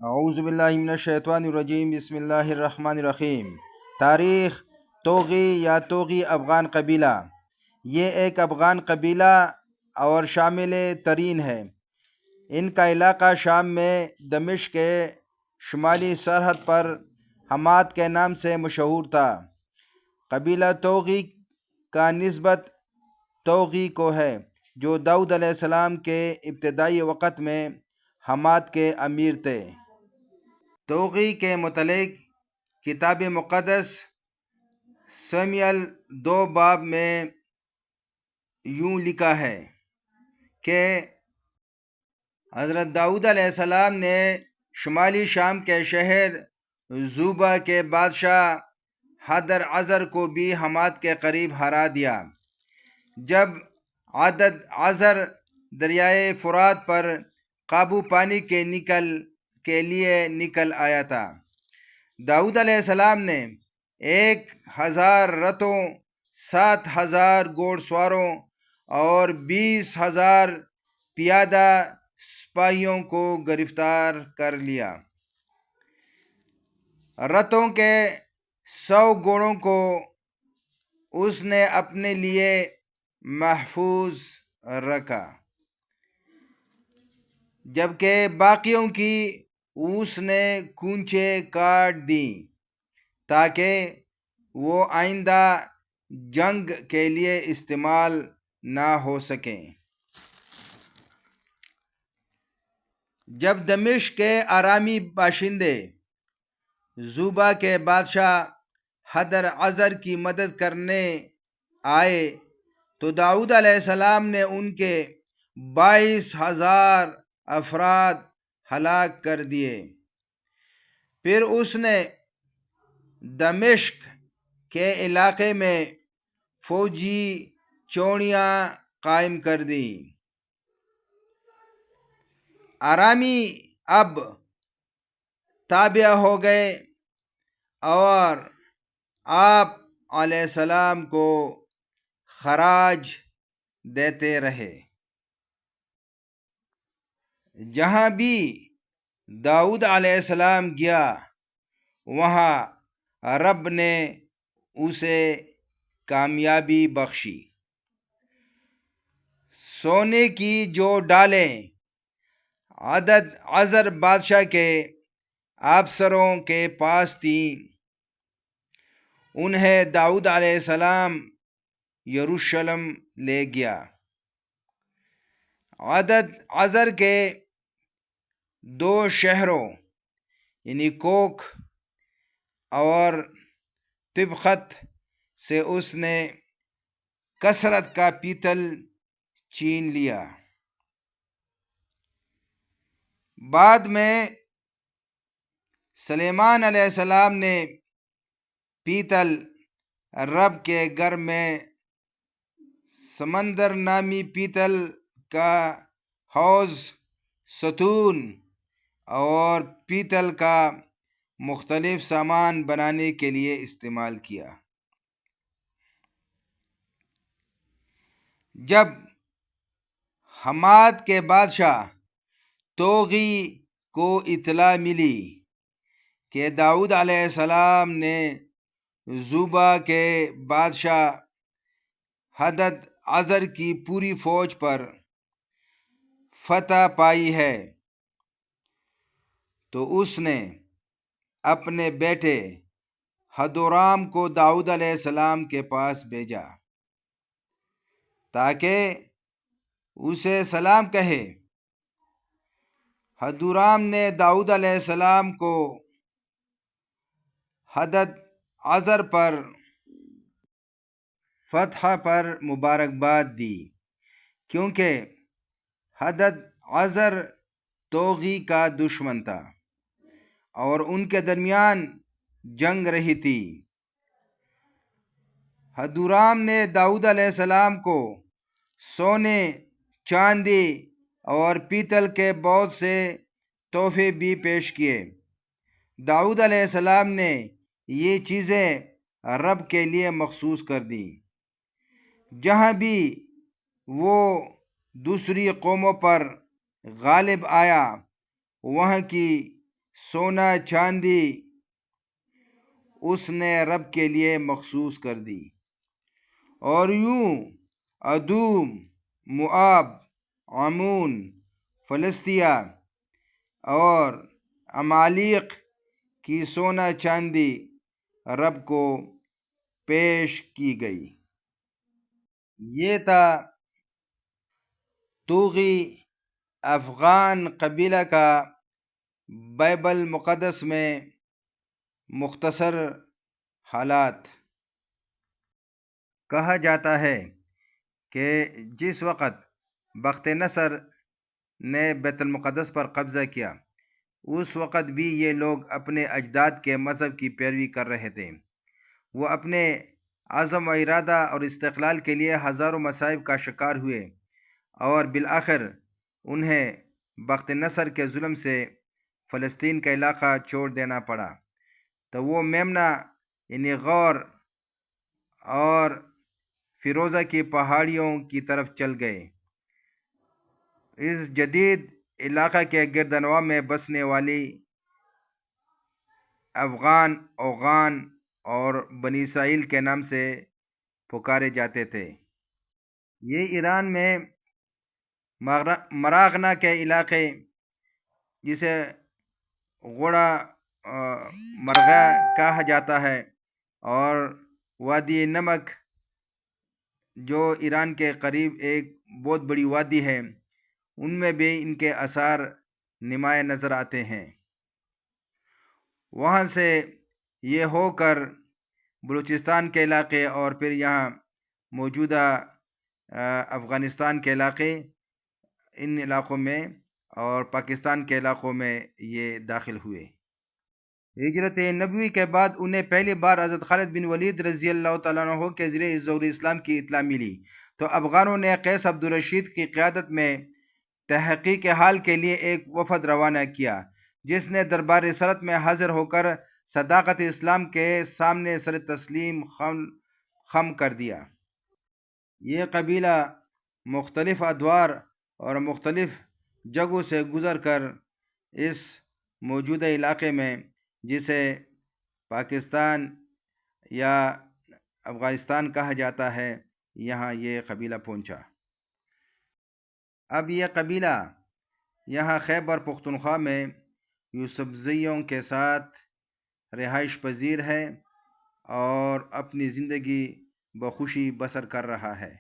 اعوذ باللہ من الشیطان الرجیم، بسم اللہ الرحمن الرحیم۔ تاریخ: توغی یا توغی افغان قبیلہ۔ یہ ایک افغان قبیلہ اور شامل ترین ہے۔ ان کا علاقہ شام میں دمشق کے شمالی سرحد پر حماد کے نام سے مشہور تھا۔ قبیلہ توغی کا نسبت توغی کو ہے، جو داؤد علیہ السلام کے ابتدائی وقت میں حماد کے امیر تھے۔ توغی کے متعلق کتاب مقدس سمیل 2 باب میں یوں لکھا ہے کہ حضرت داؤد علیہ السلام نے شمالی شام کے شہر زوبا کے بادشاہ حدر عزر کو بھی حماد کے قریب ہرا دیا۔ جب عدد عزر دریائے فرات پر قابو پانے کے لیے نکل آیا تھا، داؤد علیہ السلام نے 1000 رتھوں، 7000 گھوڑ سواروں اور 20,000 پیادہ سپاہیوں کو گرفتار کر لیا۔ رتھوں کے 100 گھوڑوں کو اس نے اپنے لیے محفوظ رکھا، جبکہ باقیوں کی اس نے کونچیں کاٹ دیں تاکہ وہ آئندہ جنگ کے لیے استعمال نہ ہو سکیں۔ جب دمشق کے آرامی باشندے زوبا کے بادشاہ حدر عزر کی مدد کرنے آئے تو داؤد علیہ السلام نے ان کے 22,000 افراد ہلاک کر دیے۔ پھر اس نے دمشق کے علاقے میں فوجی چوڑیاں قائم کر دیں۔ آرامی اب تابع ہو گئے اور آپ علیہ السلام کو خراج دیتے رہے۔ جہاں بھی داؤد علیہ السلام گیا، وہاں رب نے اسے کامیابی بخشی۔ سونے کی جو ڈالیں عدد عزر بادشاہ کے افسروں کے پاس تھیں، انہیں داؤد علیہ السلام یروشلم لے گیا۔ عدد عزر کے 2 شہروں یعنی کوک اور تبخت سے اس نے کثرت کا پیتل چھین لیا۔ بعد میں سلیمان علیہ السلام نے پیتل رب کے گھر میں سمندر نامی پیتل کا حوض، ستون اور پیتل کا مختلف سامان بنانے کے لیے استعمال کیا۔ جب حماد کے بادشاہ توغی کو اطلاع ملی کہ داؤد علیہ السلام نے زوبا کے بادشاہ حدد عزر کی پوری فوج پر فتح پائی ہے، تو اس نے اپنے بیٹے ہدورام کو داؤد علیہ السلام کے پاس بھیجا تاکہ اسے سلام کہے۔ ہدورام نے داؤد علیہ السلام کو حدد عزر پر فتح پر مبارکباد دی، کیونکہ حدد عزر توغی کا دشمن تھا اور ان کے درمیان جنگ رہی تھی۔ ہدورام نے داؤد علیہ السلام کو سونے، چاندی اور پیتل کے بہت سے تحفے بھی پیش کیے۔ داؤد علیہ السلام نے یہ چیزیں رب کے لیے مخصوص کر دیں۔ جہاں بھی وہ دوسری قوموں پر غالب آیا، وہاں کی سونا چاندی اس نے رب کے لیے مخصوص کر دی، اور یوں ادوم، موآب، عمون، فلسطیہ اور عمالیق کی سونا چاندی رب کو پیش کی گئی۔ یہ تھا طوغی افغان قبیلہ کا بائبل مقدس میں مختصر حالات۔ کہا جاتا ہے کہ جس وقت بخت نصر نے بیت المقدس پر قبضہ کیا، اس وقت بھی یہ لوگ اپنے اجداد کے مذہب کی پیروی کر رہے تھے۔ وہ اپنے عزم و ارادہ اور استقلال کے لیے ہزاروں مصائب کا شکار ہوئے، اور بالآخر انہیں بخت نصر کے ظلم سے فلسطین کا علاقہ چھوڑ دینا پڑا، تو وہ میمنہ یعنی غور اور فیروزہ کی پہاڑیوں کی طرف چل گئے۔ اس جدید علاقہ کے گردنواح میں بسنے والی افغان، اوغان اور بنی اسرائیل کے نام سے پکارے جاتے تھے۔ یہ ایران میں مراغنہ کے علاقے، جسے غوڑہ مرغہ کہا جاتا ہے، اور وادی نمک جو ایران کے قریب ایک بہت بڑی وادی ہے، ان میں بھی ان کے آثار نمایاں نظر آتے ہیں۔ وہاں سے یہ ہو کر بلوچستان کے علاقے اور پھر یہاں موجودہ افغانستان کے علاقے، ان علاقوں میں اور پاکستان کے علاقوں میں یہ داخل ہوئے۔ ہجرت نبوی کے بعد انہیں پہلی بار حضرت خالد بن ولید رضی اللہ تعالیٰ عنہ کے ذریعے ظہور اسلام کی اطلاع ملی، تو افغانوں نے قیس عبدالرشید کی قیادت میں تحقیق حال کے لیے ایک وفد روانہ کیا، جس نے دربار رسالت میں حاضر ہو کر صداقت اسلام کے سامنے سر تسلیم خم کر دیا۔ یہ قبیلہ مختلف ادوار اور مختلف جگہوں سے گزر کر اس موجودہ علاقے میں، جسے پاکستان یا افغانستان کہا جاتا ہے، یہاں یہ قبیلہ پہنچا۔ اب یہ قبیلہ یہاں خیبر پختونخوا میں یوسفزئیوں کے ساتھ رہائش پذیر ہے اور اپنی زندگی بخوشی بسر کر رہا ہے۔